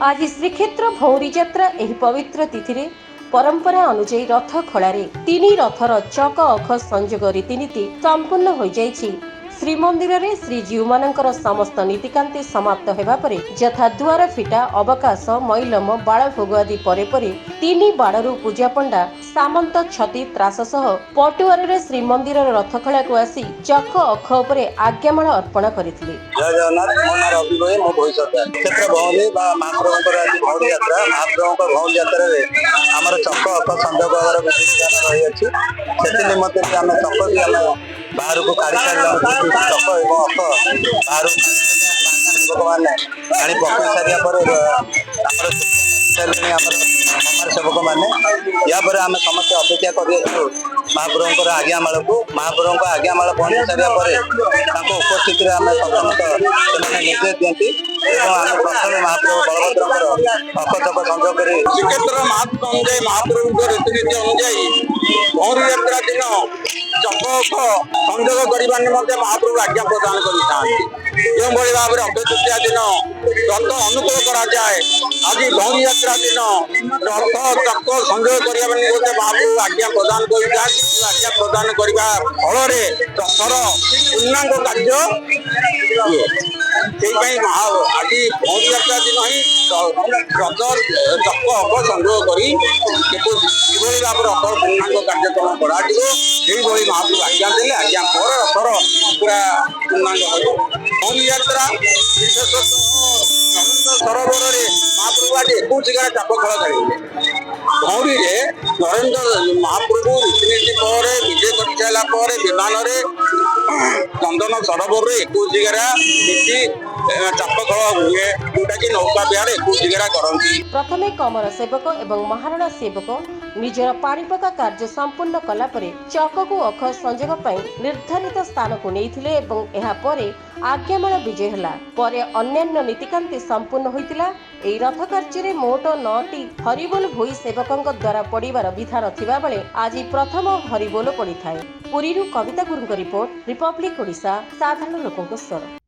आज श्रीक्षेत्र भौरी यात्रा एही पवित्र तिथि रे परंपरा अनुଯାयी रथ खଳାରେ तीन रथर चक अख संयोग रीतिनीति संपूर्ण हो जाइछि। श्रीमंदिर रे श्रीजीव मानकर समस्त नीतिकांति समाप्त हेबा परे यथा द्वार फिटा अवकाश मैलम बाळ भोग आदि परे परे तीन बाड़रू पूजा पंडा सामंत छती त्रास सह पटुआर रे श्रीमंदिर रथखला को आसी चक अख उपरे आज्ञामाळ अर्पण करथिले। जय जगन्नाथ। मो नाम रवि भाई, मो भविष्य क्षेत्र भौली महाप्रभुंकर आज भौली यात्रा महाप्रभुंकर भौली यात्रा रे हमर चक अख संयोग होबार विधि रही अछि। सेति निमते आम चक भी आम बाहर को काढ़ी सारी चक एवं अख बाहर लोक मैंने आनी पकड़ सारिया सेवक मैंने या आम समस्त अपेक्षा कर महाप्रभुंकर आज्ञामाल को महाप्रभु आज्ञामाल पहुंची सारा उपस्थित आम प्रथम निर्देश दिखती आम प्रथम महाप्रभु बलभद्र अख चक संयोग कर श्रीक्षेत्र महाप्रभु रीतिनीति अनुजाई भौरी यात्रा दिन चक अख संयोग करने निमंते महाप्रभु आज्ञा प्रदान कर भाव में अक्षय तृतीया दिन रथ अनुकूल कराए। आज भौरी यात्रा दिन रथ चक संयोग करने निमंते महाप्रभु आज्ञा प्रदान कर आज्ञा प्रदान करने फल रथर पूर्णांग कार्य आज भौरी यात्रा दिन ही रथ चक अख संयोग कर भाव रथर पूर्णांग कार्यक्रम कर महाप्रभु आज्ञा देले आज्ञा पर रथर पूरा पूर्णांग हो भौरी यात्रा विशेषतः नरेंद्र सरोवर में महाप्रभु आज 21 गार चाप खेल खेलिए। भौरी नरेंद्र महाप्रभु रीतिनीति पर विजय कर सारापर विमान चंदन सरोवर में 21 गार नीति चाप खेल हुए जोटा कि नौका विहार 21 गार करती। प्रथमे कमर सेवक एवं महाराणा सेवक निजर पाणीपका कार्य संपूर्ण कला परे चक को अख संयोग पई निर्धारित स्थान को नेइथिले एवं एहा परे आज्ञामाल विजय हला परे अन्यान्य नीतिकांति संपूर्ण होइतिला। एई रथ कार्य रे मोट 9टी हरिबोल भोई सेवकंक द्वारा पड़िबार विधान थिबा बेले आज प्रथम हरिबोल पड़िथाय। पुरीरू कविता गुरुंक रिपोर्ट, रिपब्लिक ओडिशा, साधारण लोकंक स्वर।